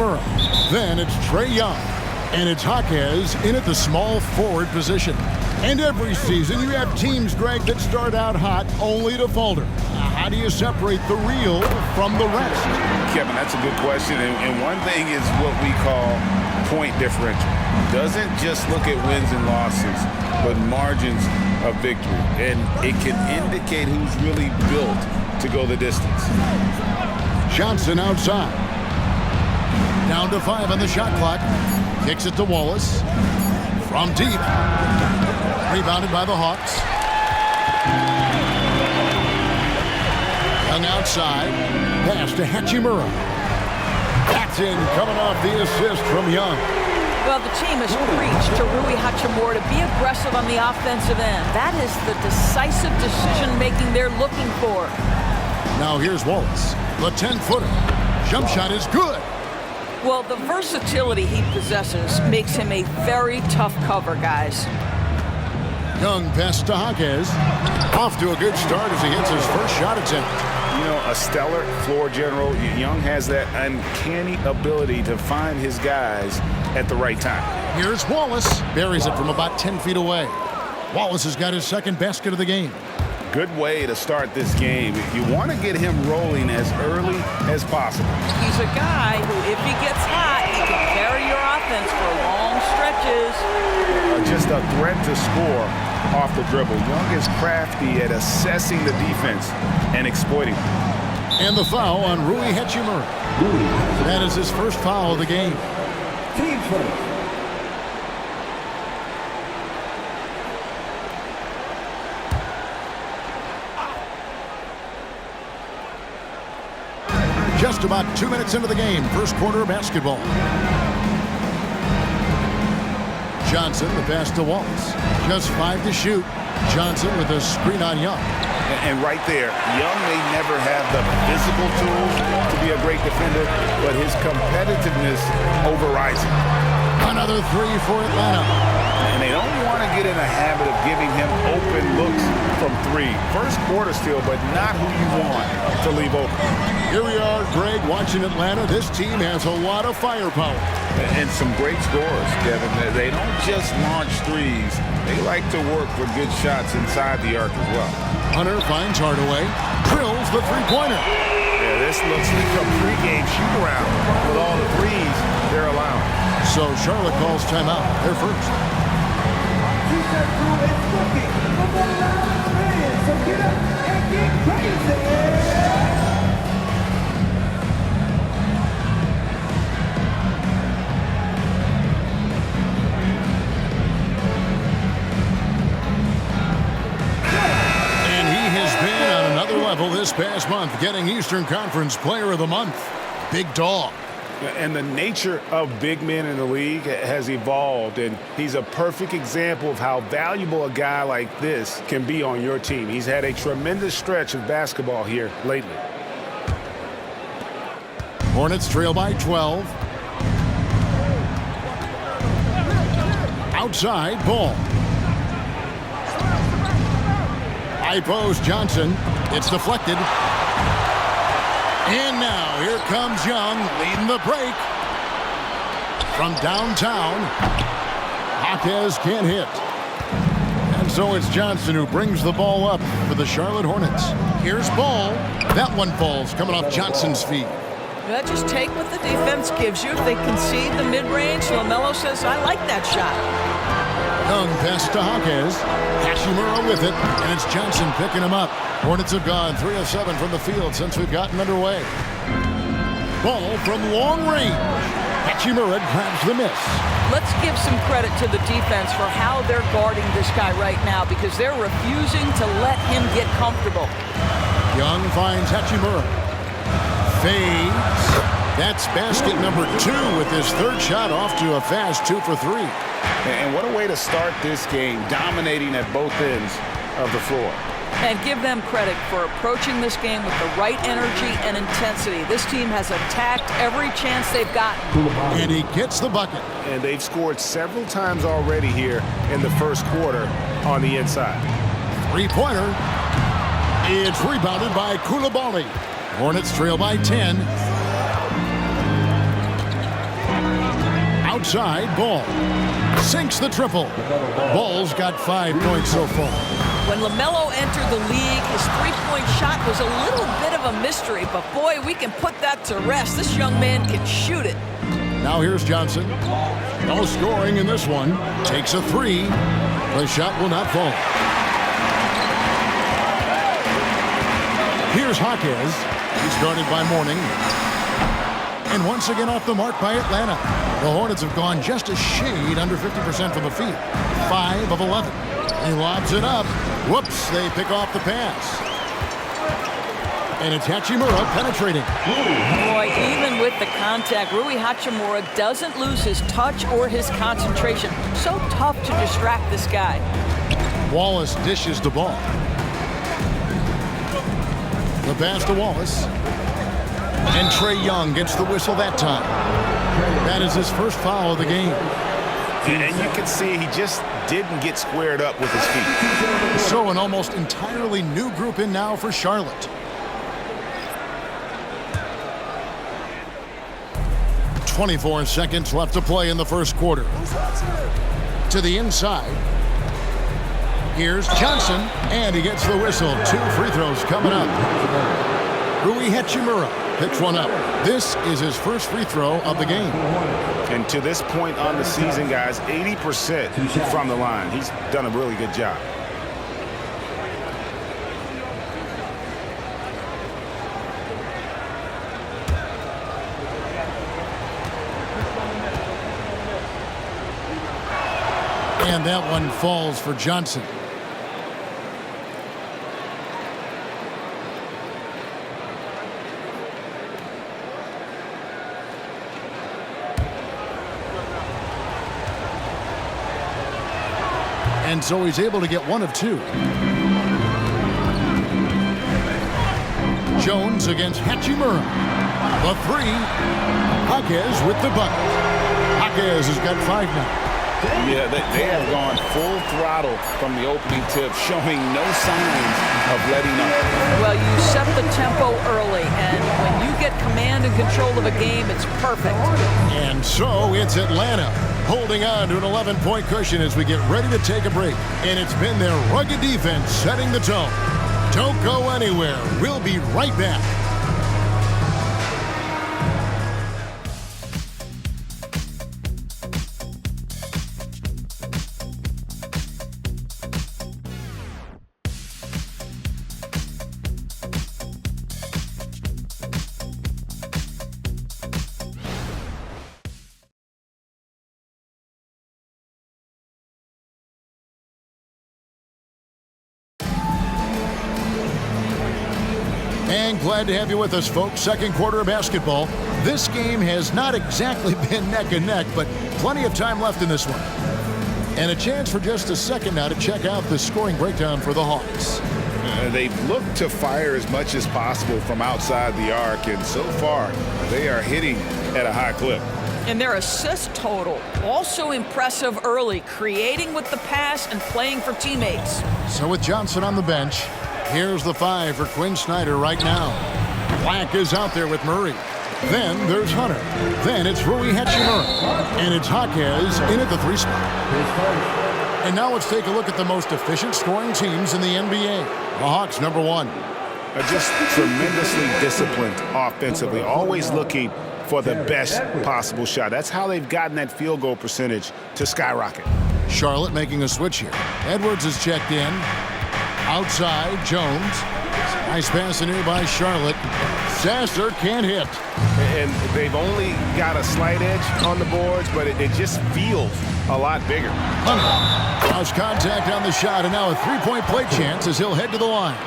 Hachimura. Then it's Trae Young. And it's Jaquez in at the small forward position. And every season you have teams, Greg, that start out hot only to falter. How do you separate the real from the rest? Kevin, that's a good question. And one thing is what we call point differential. Doesn't just look at wins and losses, but margins of victory. And it can indicate who's really built to go the distance. Johnson outside. Down to 5 on the shot clock. Kicks it to Wallace. From deep. Rebounded by the Hawks. Young outside. Pass to Hachimura. That's in, coming off the assist from Young. Well, the team has preached to Rui Hachimura to be aggressive on the offensive end. That is the decisive decision-making they're looking for. Now here's Wallace. The 10-footer. Jump shot is good. Well, the versatility he possesses makes him a very tough cover, guys. Young pass to Jaquez. Off to a good start as he hits his first shot attempt. You know, a stellar floor general. Young has that uncanny ability to find his guys at the right time. Here's Wallace. Buries it from about 10 feet away. Wallace has got his second basket of the game. Good way to start this game. You want to get him rolling as early as possible. He's a guy who, if he gets hot, he can carry your offense for long stretches. Just a threat to score off the dribble. Young is crafty at assessing the defense and exploiting it. And the foul on Rui Hachimura. That is his first foul of the game. Team first. Just about 2 minutes into the game, first quarter of basketball. Johnson, the pass to Wallace. Just 5 to shoot. Johnson with a screen on Young. And right there, Young may never have the physical tools to be a great defender, but his competitiveness overrides it. Another 3 for Atlanta. And they don't want to get in a habit of giving him open looks from 3. First quarter still, but not who you want to leave open. Here we are, Greg, watching Atlanta. This team has a lot of firepower. And some great scores, Kevin. They don't just launch threes. They like to work for good shots inside the arc as well. Hunter finds Hardaway. Drills the three-pointer. Yeah, this looks like a pregame shoot-around with all the threes they're allowing. So Charlotte calls timeout. They're first. Two-step crew is looking for the last man. So get up and get crazy. This past month, getting Eastern Conference Player of the Month. Big dog. And the nature of big men in the league has evolved, and he's a perfect example of how valuable a guy like this can be on your team. He's had a tremendous stretch of basketball here lately. Hornets trail by 12. Outside, ball. High post, Johnson. It's deflected. And now, here comes Young, leading the break. From downtown, Jaquez can't hit. And so it's Johnson who brings the ball up for the Charlotte Hornets. Here's Ball. That one falls, coming off Johnson's feet. Well, just take what the defense gives you. If they concede the mid-range, LaMelo says, I like that shot. Young pass to Jaquez. Hachimura with it, and it's Johnson picking him up. Hornets have gone 3 of 7 from the field since we've gotten underway. Ball from long range. Hachimura grabs the miss. Let's give some credit to the defense for how they're guarding this guy right now, because they're refusing to let him get comfortable. Young finds Hachimura. Fades. That's basket number 2 with his third shot off to a fast 2 for 3. And what a way to start this game, dominating at both ends of the floor. And give them credit for approaching this game with the right energy and intensity. This team has attacked every chance they've gotten. And he gets the bucket. And they've scored several times already here in the first quarter on the inside. Three-pointer. It's rebounded by Coulibaly. Hornets trail by 10. side, Ball sinks the triple. Ball's got 5 points so far. When LaMelo entered the league, his three-point shot was a little bit of a mystery, but boy, we can put that to rest. This young man can shoot it. Now here's Johnson. No scoring in this one. Takes a three. The shot will not fall. Here's Hawkes. He's guarded by Mourning. And once again off the mark by Atlanta. The Hornets have gone just a shade under 50% from the field. 5 of 11. He lobs it up. Whoops, they pick off the pass. And it's Hachimura penetrating. Boy, even with the contact, Rui Hachimura doesn't lose his touch or his concentration. So tough to distract this guy. Wallace dishes the ball. The pass to Wallace. And Trae Young gets the whistle that time. That is his first foul of the game. And you can see he just didn't get squared up with his feet. So an almost entirely new group in now for Charlotte. 24 seconds left to play in the first quarter. To the inside. Here's Johnson, and he gets the whistle. 2 free throws coming up. Rui Hachimura picks one up. This is his first free throw of the game. And to this point on the season, guys, 80% from the line. He's done a really good job. And that one falls for Johnson. And so he's able to get 1 of 2. Jones against Hachimura. The 3. Hawkes with the bucket. Hawkes has got 5 now. Yeah, they have gone full throttle from the opening tip, showing no signs of letting up. Well, you set the tempo early, and when you get command and control of a game, it's perfect. And so it's Atlanta holding on to an 11-point cushion as we get ready to take a break. And it's been their rugged defense setting the tone. Don't go anywhere. We'll be right back. And glad to have you with us, folks. Second quarter of basketball. This game has not exactly been neck and neck, but plenty of time left in this one. And a chance for just a second now to check out the scoring breakdown for the Hawks. They've looked to fire as much as possible from outside the arc, and so far they are hitting at a high clip. And their assist total, also impressive early, creating with the pass and playing for teammates. So with Johnson on the bench, here's the 5 for Quinn Snyder right now. Black is out there with Murray. Then there's Hunter. Then it's Rui Hachimura. And it's Hawkes in at the 3 spot. And now let's take a look at the most efficient scoring teams in the NBA. The Hawks, number 1. Just tremendously disciplined offensively, always looking for the best possible shot. That's how they've gotten that field goal percentage to skyrocket. Charlotte making a switch here. Edwards is checked in. Outside, Jones. Nice pass in here by Charlotte. Sasser can't hit. And they've only got a slight edge on the boards, but it just feels a lot bigger. Hunter lost contact on the shot, and now a 3-point play chance as he'll head to the line.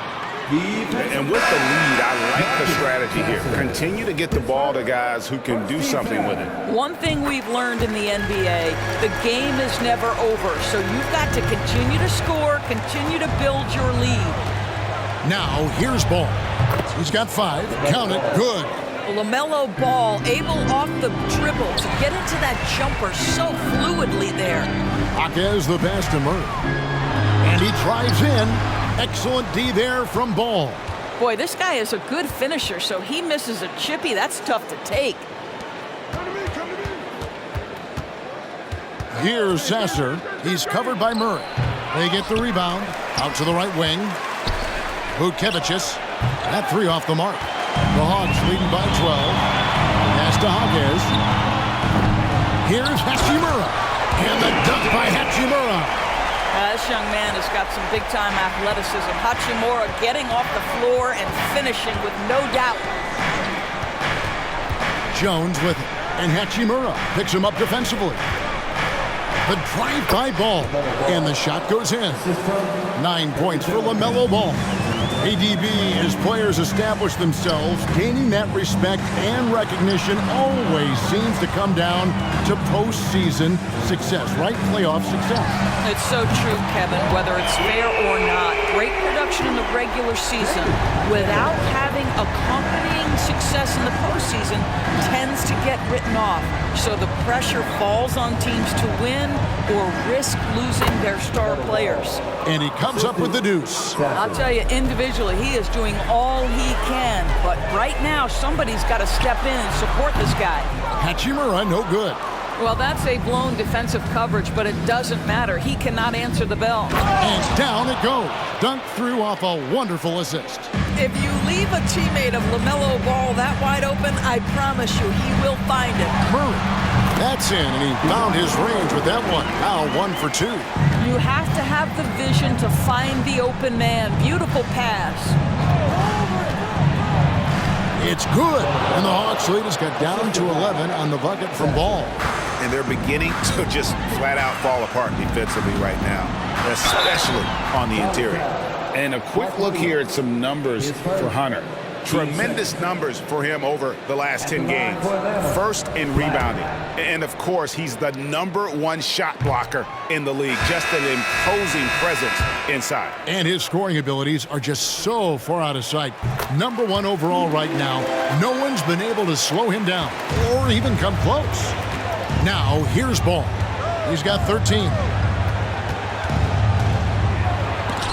And with the lead, I like the strategy here. Continue to get the ball to guys who can do something with it. One thing we've learned in the NBA, the game is never over. So you've got to continue to score, continue to build your lead. Now, here's Ball. He's got 5. Count it. Good. LaMelo Ball able off the dribble to get into that jumper so fluidly there. Hawkes the pass to Murray. And he drives in. Excellent D there from Ball. Boy, this guy is a good finisher, so he misses a chippy. That's tough to take. Here's Sasser. He's covered by Murray. They get the rebound. Out to the right wing. Vucevic. That three off the mark. The Hawks leading by 12. Pass to Hawkes. Here's Hachimura. And the dunk by Hachimura. This young man has got some big-time athleticism. Hachimura getting off the floor and finishing with no doubt. Jones with it. And Hachimura picks him up defensively. The drive-by ball. And the shot goes in. 9 points for LaMelo Ball. ADB, as players establish themselves, gaining that respect and recognition always seems to come down to postseason success, right? Playoff success. It's so true, Kevin, whether it's fair or not. Great production in the regular season without having accompanying success in the postseason tends to get written off. So the pressure falls on teams to win or risk losing their star players. And he comes up with the deuce. I'll tell you, individually, he is doing all he can. But right now, somebody's got to step in and support this guy. Hachimura, no good. Well, that's a blown defensive coverage, but it doesn't matter. He cannot answer the bell. And down it goes. Dunk through off a wonderful assist. If you leave a teammate of LaMelo Ball that wide open, I promise you he will find it. Murray. That's in, and he found his range with that one. Now 1 for 2. You have to have the vision to find the open man. Beautiful pass. It's good. And the Hawks lead has got down to 11 on the bucket from Ball. And they're beginning to just flat out fall apart defensively right now, especially on the interior. And a quick look here at some numbers for Hunter. Tremendous numbers for him over the last 10 games. First in rebounding. And, of course, he's the #1 shot blocker in the league. Just an imposing presence inside. And his scoring abilities are just so far out of sight. #1 overall right now. No one's been able to slow him down or even come close. Now, here's Ball. He's got 13.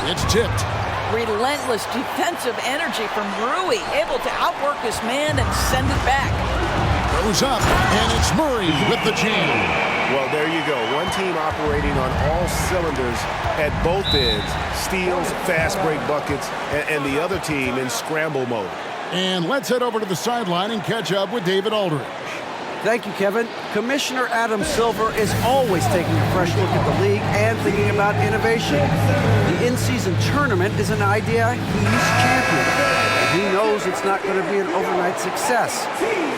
It's tipped. Relentless defensive energy from Rui, able to outwork his man and send it back. Goes up, and it's Murray with the jam. Well, there you go. One team operating on all cylinders at both ends. Steals, fast break buckets, and the other team in scramble mode. And let's head over to the sideline and catch up with David Aldridge. Thank you, Kevin. Commissioner Adam Silver is always taking a fresh look at the league and thinking about innovation. The in-season tournament is an idea he's championed. And he knows it's not going to be an overnight success.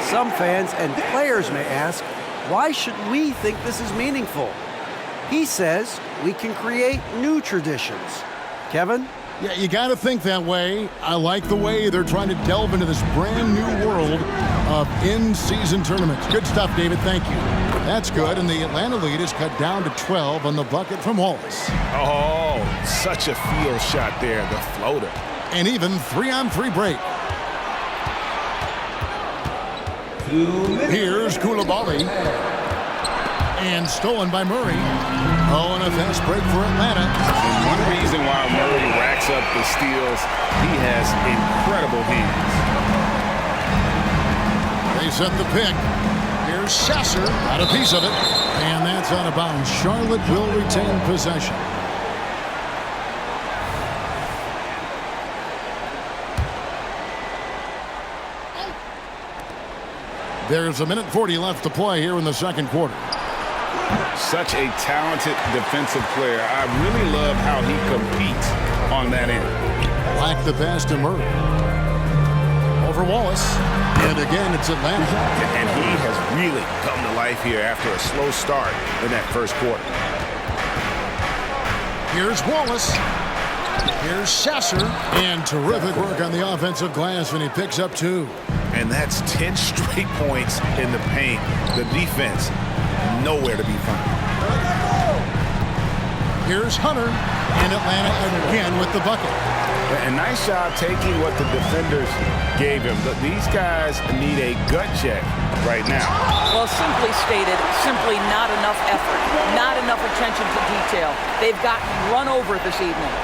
Some fans and players may ask, why should we think this is meaningful? He says we can create new traditions. Kevin? Yeah, you got to think that way. I like the way they're trying to delve into this brand new world of in-season tournaments. Good stuff, David. Thank you. That's good. And the Atlanta lead is cut down to 12 on the bucket from Wallace. Oh, such a field shot there, the floater. And even 3-on-3 break. Here's Koulibaly. And stolen by Murray. Oh, and a fast break for Atlanta. And one reason why Murray racks up the steals, he has incredible hands. They set the pick. Here's Sasser. Got a piece of it. And that's out of bounds. Charlotte will retain possession. There's 1:40 left to play here in the second quarter. Such a talented defensive player. I really love how he competes on that end. Black the pass to Murray. Over Wallace. And again, it's Atlanta. And he has really come to life here after a slow start in that first quarter. Here's Wallace. Here's Sasser. And terrific work on the offensive glass, and he picks up 2. And that's 10 straight points in the paint. The defense, nowhere to be found. Here's Hunter. And Atlanta again with the bucket. A nice job taking what the defenders gave him. But these guys need a gut check right now. Well, simply stated, simply not enough effort, not enough attention to detail. They've gotten run over this evening.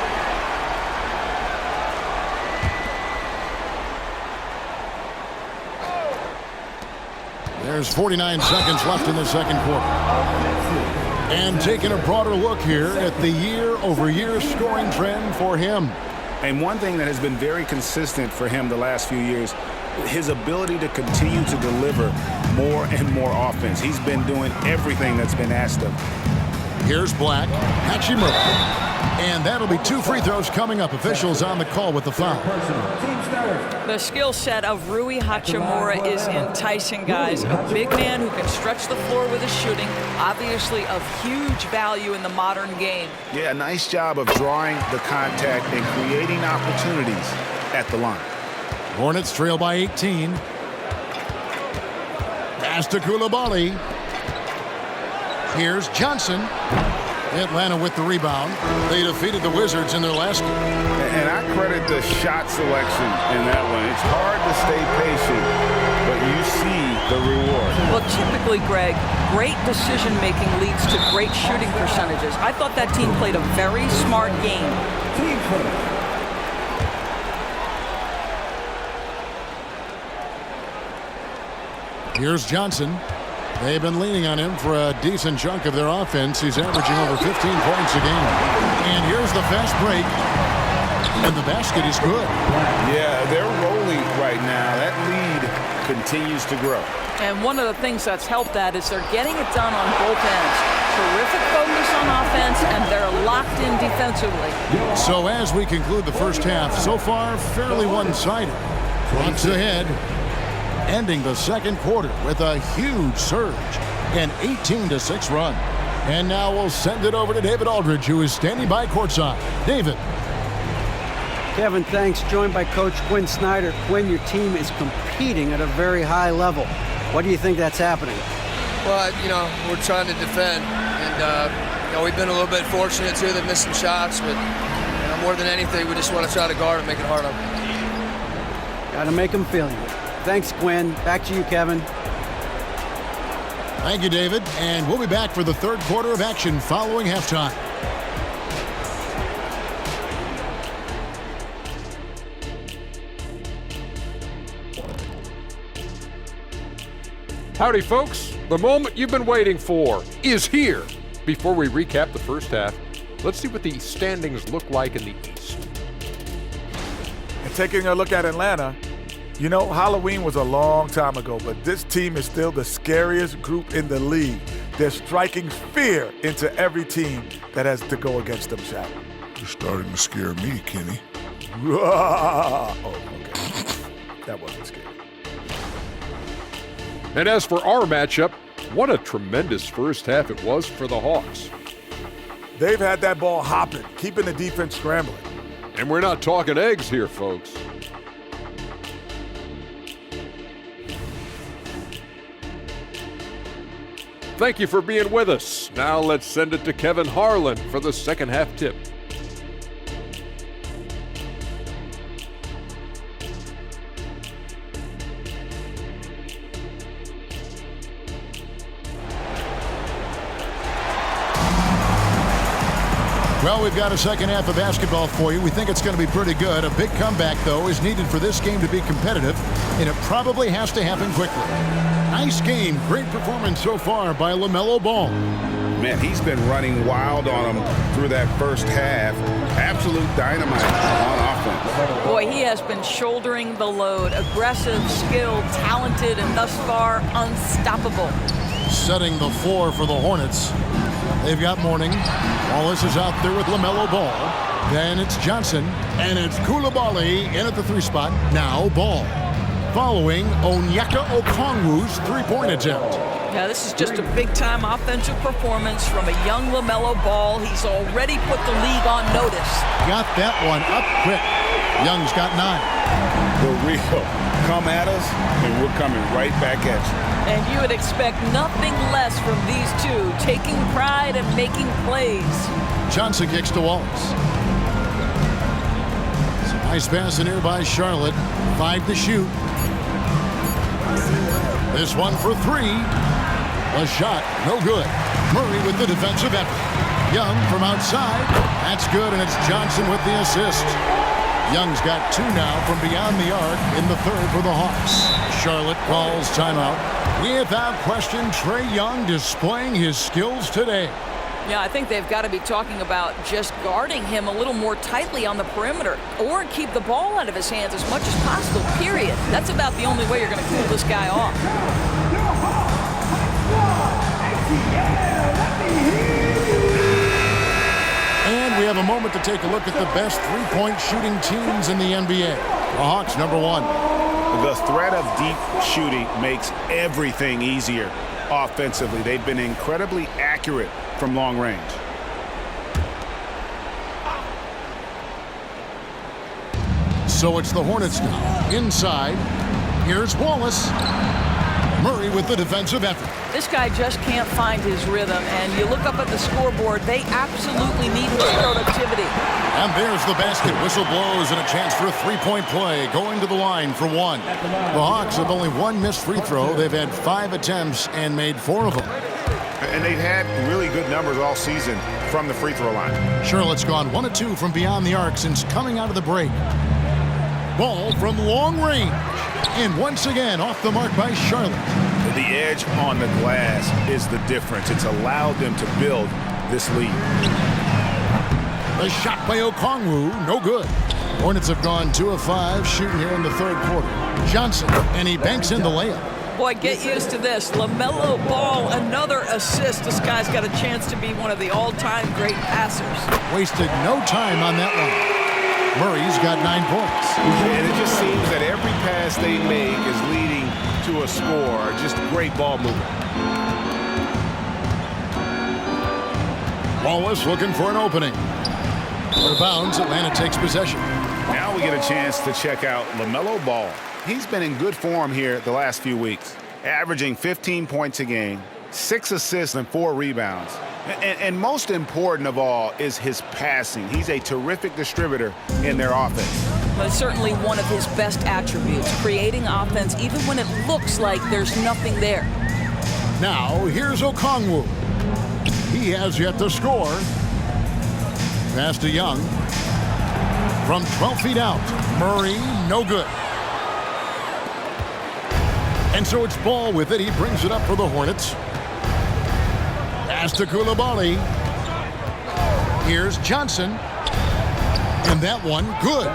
There's 49 seconds left in the second quarter. And taking a broader look here at the year-over-year scoring trend for him. And one thing that has been very consistent for him the last few years, his ability to continue to deliver more and more offense. He's been doing everything that's been asked of him. Here's Black, Hachimura. And that'll be 2 free throws coming up. Officials on the call with the foul. The skill set of Rui Hachimura is enticing, guys. A big man who can stretch the floor with his shooting, obviously of huge value in the modern game. Yeah, a nice job of drawing the contact and creating opportunities at the line. Hornets trail by 18. Pass to Coulibaly. Here's Johnson. Atlanta with the rebound. They defeated the Wizards in their last game. And I credit the shot selection in that one. It's hard to stay patient, but you see the reward. Well, typically, Greg, great decision-making leads to great shooting percentages. I thought that team played a very smart game. Team first. Here's Johnson. They've been leaning on him for a decent chunk of their offense. He's averaging over 15 points a game. And here's the fast break. And the basket is good. Yeah, they're rolling right now. That lead continues to grow. And one of the things that's helped that is they're getting it done on both ends. Terrific focus on offense, and they're locked in defensively. So as we conclude the first half, so far fairly one-sided. Bucks ahead, ending the second quarter with a huge surge, an 18-6 run. And now we'll send it over to David Aldridge, who is standing by courtside. David. Kevin, thanks. Joined by Coach Quinn Snyder. Quinn, your team is competing at a very high level. What do you think that's happening? Well, we're trying to defend, and we've been a little bit fortunate too. They've missed some shots, but more than anything, we just want to try to guard and make it hard on them. Got to make them feel you. Thanks, Quinn. Back to you, Kevin. Thank you, David. And we'll be back for the third quarter of action following halftime. Howdy, folks. The moment you've been waiting for is here. Before we recap the first half, let's see what the standings look like in the East. And taking a look at Atlanta, Halloween was a long time ago, but this team is still the scariest group in the league. They're striking fear into every team that has to go against them, Shaq. You're starting to scare me, Kenny. Oh, okay. That wasn't scary. And as for our matchup, what a tremendous first half it was for the Hawks. They've had that ball hopping, keeping the defense scrambling. And we're not talking eggs here, folks. Thank you for being with us. Now let's send it to Kevin Harlan for the second half tip. Well, we've got a second half of basketball for you. We think it's going to be pretty good. A big comeback, though, is needed for this game to be competitive, and it probably has to happen quickly. Nice game. Great performance so far by LaMelo Ball. Man, he's been running wild on them through that first half. Absolute dynamite on offense. Boy, he has been shouldering the load. Aggressive, skilled, talented, and thus far unstoppable. Setting the floor for the Hornets. They've got Mourning. Wallace is out there with LaMelo Ball. Then it's Johnson. And it's Coulibaly in at the 3 spot. Now Ball. Following Onyeka Okongwu's three-point attempt. Yeah, this is just a big-time offensive performance from a young LaMelo Ball. He's already put the league on notice. Got that one up quick. Young's got 9. The real. Come at us, and we're coming right back at you. And you would expect nothing less from these two, taking pride and making plays. Johnson kicks to Wallace. It's a nice pass in here by Charlotte. 5 to shoot. This one for 3. A shot, no good. Murray with the defensive effort. Young from outside. That's good, and it's Johnson with the assist. Young's got 2 now from beyond the arc in the third for the Hawks. Charlotte calls timeout. Without question, Trae Young displaying his skills today. Yeah, I think they've got to be talking about just guarding him a little more tightly on the perimeter or keep the ball out of his hands as much as possible, period. That's about the only way you're going to cool this guy off. And we have a moment to take a look at the best three-point shooting teams in the NBA. The Hawks, number 1. The threat of deep shooting makes everything easier offensively. They've been incredibly accurate from long range. So it's the Hornets now. Inside, here's Wallace. Murray with the defensive effort. This guy just can't find his rhythm, and you look up at the scoreboard, they absolutely need his productivity. And there's the basket. Whistle blows and a chance for a three-point play. Going to the line for 1. The Hawks have only 1 missed free throw. They've had 5 attempts and made 4 of them. And they've had really good numbers all season from the free throw line. Charlotte's gone 1 of 2 from beyond the arc since coming out of the break. Ball from long range. And once again, off the mark by Charlotte. The edge on the glass is the difference. It's allowed them to build this lead. The shot by Okongwu, no good. Hornets have gone 2 of 5 shooting here in the third quarter. Johnson, and he banks in the layup. Boy, get used to this. LaMelo Ball, another assist. This guy's got a chance to be one of the all-time great passers. Wasted no time on that one. Murray's got 9 points. And it just seems that every pass they make is leading to a score. Just great ball movement. Wallace looking for an opening. Out of bounds, Atlanta takes possession. Now we get a chance to check out LaMelo Ball. He's been in good form here the last few weeks, averaging 15 points a game, 6 assists and 4 rebounds. And most important of all is his passing. He's a terrific distributor in their offense. But it's certainly one of his best attributes, creating offense even when it looks like there's nothing there. Now, here's Okongwu. He has yet to score. Pass to Young. From 12 feet out. Murray, no good. And so it's Ball with it. He brings it up for the Hornets. Pass to Coulibaly. Here's Johnson. And that one, good.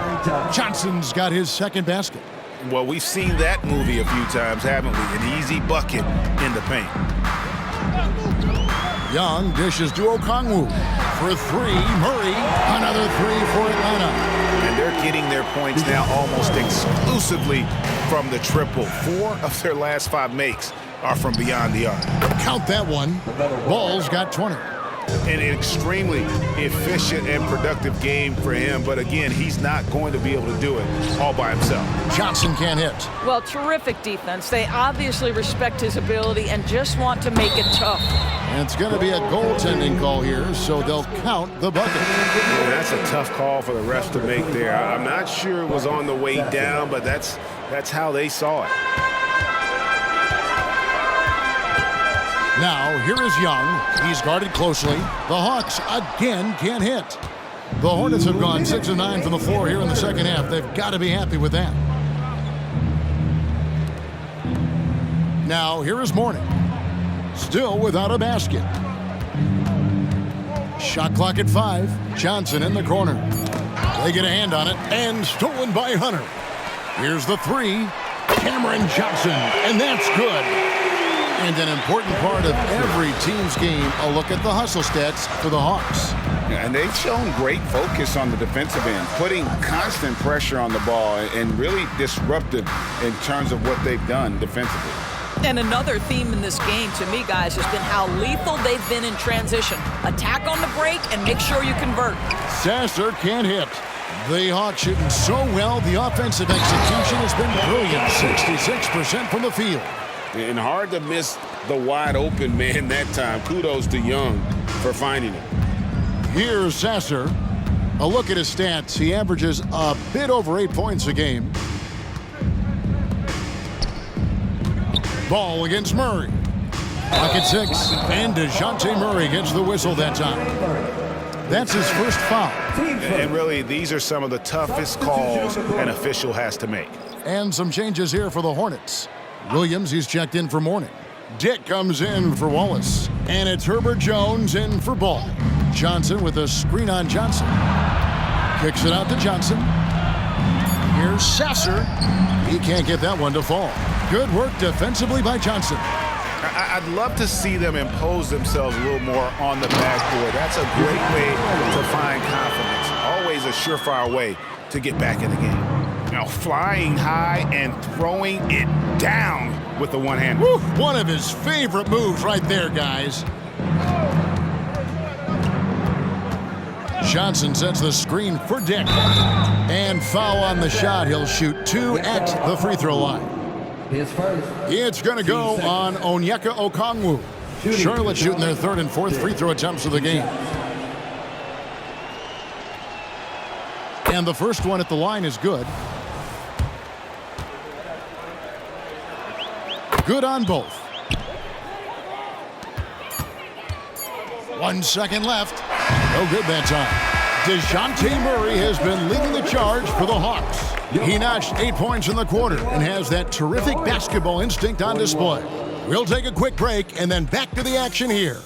Johnson's got his second basket. Well, we've seen that movie a few times, haven't we? An easy bucket in the paint. Young dishes to Okongwu. For 3, Murray. Another 3 for Atlanta. And they're getting their points now almost exclusively from the triple. 4 of their last 5 makes are from beyond the arc. Count that one. Ball's got 20. An extremely efficient and productive game for him, but again, he's not going to be able to do it all by himself. Johnson can't hit. Well, terrific defense. They obviously respect his ability and just want to make it tough. And it's going to be a goaltending call here, so they'll count the bucket. Yeah, that's a tough call for the refs to make there. I'm not sure it was on the way down, but that's how they saw it. Now, here is Young. He's guarded closely. The Hawks again can't hit. The Hornets have gone 6 of 9 from the floor here in the second half. They've got to be happy with that. Now, here is Mourning. Still without a basket. Shot clock at 5. Johnson in the corner. They get a hand on it, and stolen by Hunter. Here's the 3. Cameron Johnson, and that's good. And an important part of every team's game, a look at the hustle stats for the Hawks. Yeah, and they've shown great focus on the defensive end, putting constant pressure on the ball and really disruptive in terms of what they've done defensively. And another theme in this game, to me, guys, has been how lethal they've been in transition. Attack on the break and make sure you convert. Sasser can't hit. The Hawks shooting so well, the offensive execution has been brilliant. 66% from the field. And hard to miss the wide open man that time. Kudos to Young for finding it. Here's Sasser. A look at his stats. He averages a bit over 8 points a game. Ball against Murray. Clock at 6. And DeJounte Murray gets the whistle that time. That's his first foul. And really, these are some of the toughest calls an official has to make. And some changes here for the Hornets. Williams, he's checked in for Mourning. Dick comes in for Wallace. And it's Herbert Jones in for Ball. Johnson with a screen on Johnson. Kicks it out to Johnson. Here's Sasser. He can't get that one to fall. Good work defensively by Johnson. I'd love to see them impose themselves a little more on the backboard. That's a great way to find confidence. Always a surefire way to get back in the game. Now flying high and throwing it down with the one hand. Woo, one of his favorite moves right there, guys. Johnson sets the screen for Dick. And foul on the shot. He'll shoot 2 at the free throw line. It's going to go on Onyeka Okongwu. Charlotte shooting their 3rd and 4th free throw attempts of the game. And the first one at the line is good. Good on both. 1 second left. No good that time. DeJounte Murray has been leading the charge for the Hawks. He notched 8 points in the quarter and has that terrific basketball instinct on display. We'll take a quick break and then back to the action here.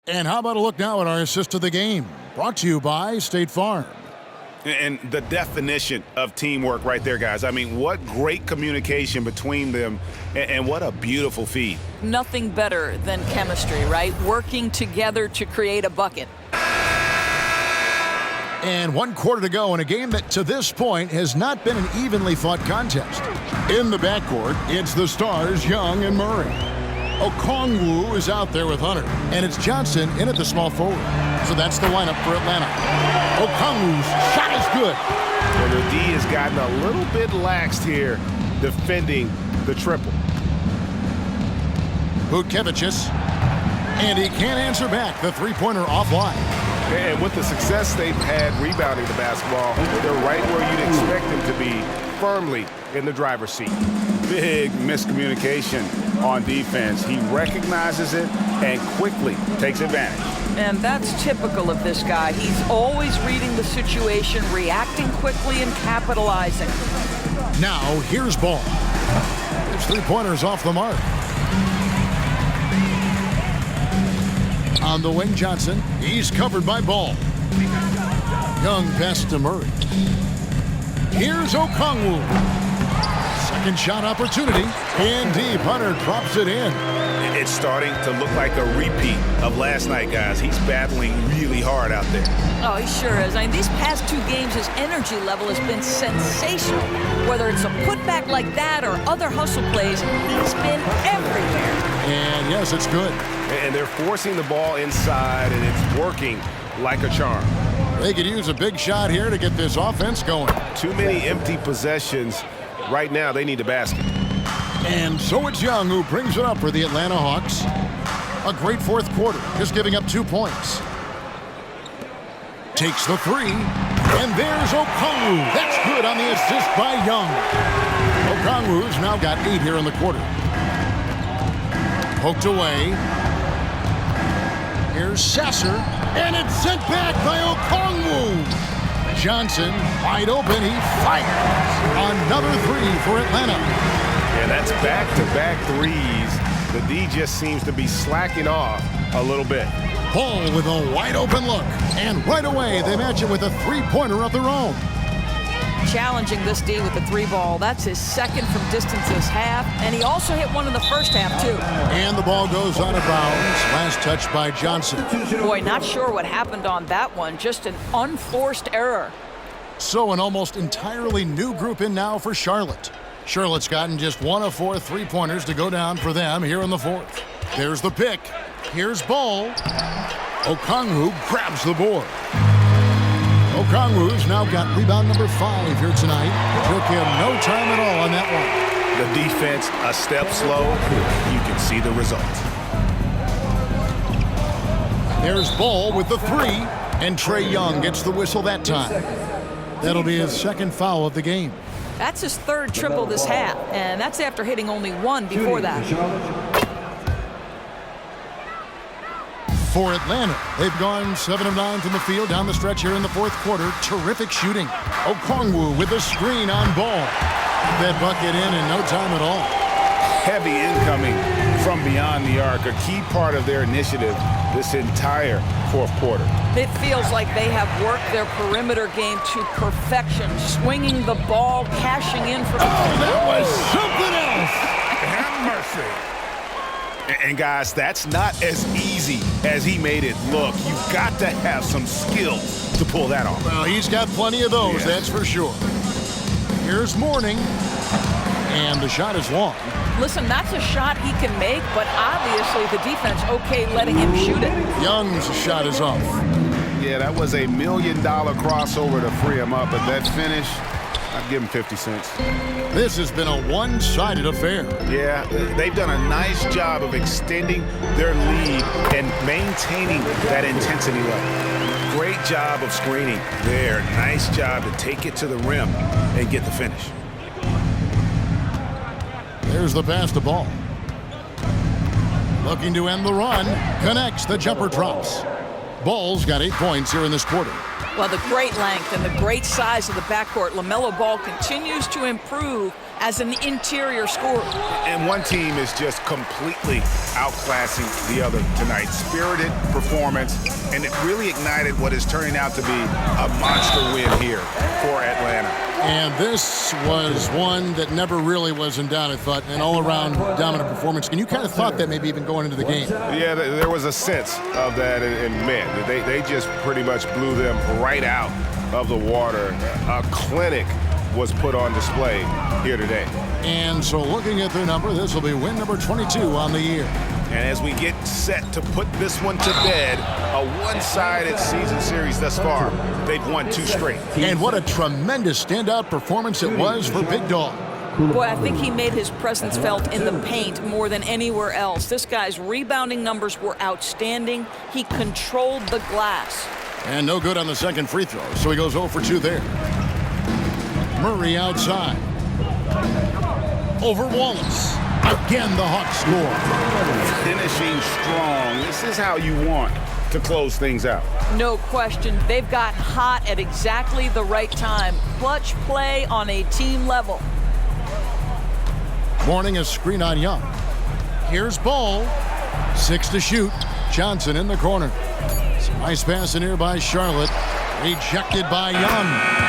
And how about a look now at our assist of the game? Brought to you by State Farm. And the definition of teamwork right there, guys. I mean, what great communication between them, and what a beautiful feed. Nothing better than chemistry, right? Working together to create a bucket. And 1 quarter to go in a game that to this point has not been an evenly fought contest. In the backcourt, it's the stars Young and Murray. Okongwu is out there with Hunter, and it's Johnson in at the small forward. So that's the lineup for Atlanta. Okongwu's shot is good. And the D has gotten a little bit laxed here defending the triple. Butkevicius, and he can't answer back. The three-pointer offline. And with the success they've had rebounding the basketball, they're right where you'd expect them to be, firmly in the driver's seat. Big miscommunication on defense. He recognizes it and quickly takes advantage. And that's typical of this guy. He's always reading the situation, reacting quickly and capitalizing. Now, here's Ball. His three-pointers off the mark. On the wing, Johnson. He's covered by Ball. Young pass to Murray. Here's Okongwu. Second shot opportunity. In deep. Hunter drops it in. It's starting to look like a repeat of last night, guys. He's battling really hard out there. Oh, he sure is. I mean, these past 2 games, his energy level has been sensational. Whether it's a putback like that or other hustle plays, he's been everywhere. And yes, it's good. And they're forcing the ball inside, and it's working like a charm. They could use a big shot here to get this offense going. Too many empty possessions. Right now, they need a basket. And so it's Young who brings it up for the Atlanta Hawks. A great fourth quarter, just giving up 2 points. Takes the three, and there's Okongwu. That's good on the assist by Young. Okongwu's now got 8 here in the quarter. Poked away. Here's Sasser, and it's sent back by Okongwu. Johnson, wide open, he fires. Another 3 for Atlanta. Yeah, that's back-to-back threes. The D just seems to be slacking off a little bit. Ball with a wide open look. And right away, they match it with a three-pointer of their own. Challenging this D with the 3 ball. That's his second from distance this half. And he also hit one in the first half, too. And the ball goes out of bounds. Last touch by Johnson. Boy, not sure what happened on that one. Just an unforced error. So an almost entirely new group in now for Charlotte. Charlotte's gotten just 1 of 4 three-pointers to go down for them here in the fourth. There's the pick. Here's Ball. Okongwu grabs the board. Okongwu's now got rebound number 5 here tonight. Took him no time at all on that one. The defense a step slow. You can see the results. There's Ball with the three, and Trae Young gets the whistle that time. That'll be his second foul of the game. That's his third triple this half, and that's after hitting only one before that. For Atlanta, they've gone 7 of 9 from the field down the stretch here in the fourth quarter. Terrific shooting. Okongwu with a screen on Ball. That bucket in no time at all. Heavy incoming from beyond the arc, a key part of their initiative this entire fourth quarter. It feels like they have worked their perimeter game to perfection, swinging the ball, cashing in for... That was something else. Have mercy. And guys, that's not as easy as he made it look. You've got to have some skill to pull that off. Well, he's got plenty of those, that's for sure. Here's Mourning, and the shot is long. Listen, that's a shot he can make, but obviously the defense okay letting him shoot it. Young's shot is off. Yeah, that was $1 million crossover to free him up, but that finish, I'd give him 50 cents. This has been a one-sided affair. Yeah, they've done a nice job of extending their lead and maintaining that intensity level. Great job of screening there. Nice job to take it to the rim and get the finish. There's the pass to Ball. Looking to end the run. Connects. The jumper drops. Ball's got 8 points here in this quarter. Well, the great length and the great size of the backcourt, LaMelo Ball continues to improve as an interior scorer. And one team is just completely outclassing the other tonight. Spirited performance, and it really ignited what is turning out to be a monster win here for Atlanta. And this was one that never really was in doubt, I thought, an all-around dominant performance. And you kind of thought that maybe even going into the game. Yeah, there was a sense of that, and man, they just pretty much blew them right out of the water. A clinic was put on display here today. And so looking at their number, this will be win number 22 on the year. And as we get set to put this one to bed, a one-sided season series thus far, they've won 2 straight. And what a tremendous standout performance it was for Big Dog. Boy, I think he made his presence felt in the paint more than anywhere else. This guy's rebounding numbers were outstanding. He controlled the glass. And no good on the second free throw, so he goes 0 for 2 there. Murray outside. Over Wallace. Again, the Hawks score. Finishing strong. This is how you want to close things out. No question. They've got hot at exactly the right time. Clutch play on a team level. Mourning a screen on Young. Here's Ball. 6 to shoot. Johnson in the corner. Some nice pass in here by Charlotte. Rejected by Young.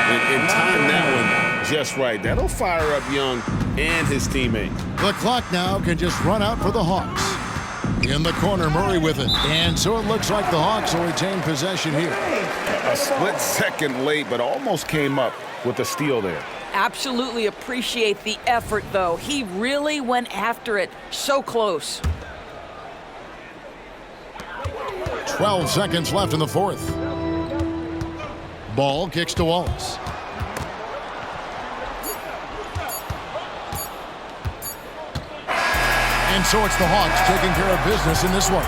And time that one just right. That'll fire up Young and his teammate. The clock now can just run out for the Hawks. In the corner, Murray with it. And so it looks like the Hawks will retain possession here. A split second late, but almost came up with a steal there. Absolutely appreciate the effort, though. He really went after it. So close. 12 seconds left in the fourth. Ball kicks to Wallace. And so it's the Hawks taking care of business in this one.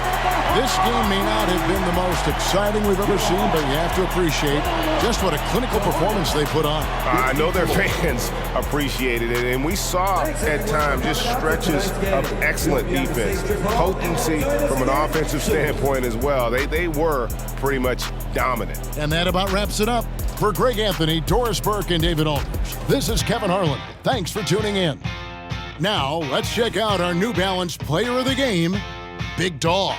This game may not have been the most exciting we've ever seen, but you have to appreciate just what a clinical performance they put on. I know their fans appreciated it, and we saw at times just stretches of excellent defense, potency from an offensive standpoint as well. They were pretty much dominant. And that about wraps it up. For Greg Anthony, Doris Burke, and David Aldridge, this is Kevin Harlan. Thanks for tuning in. Now, let's check out our New Balance player of the game, Big Dog.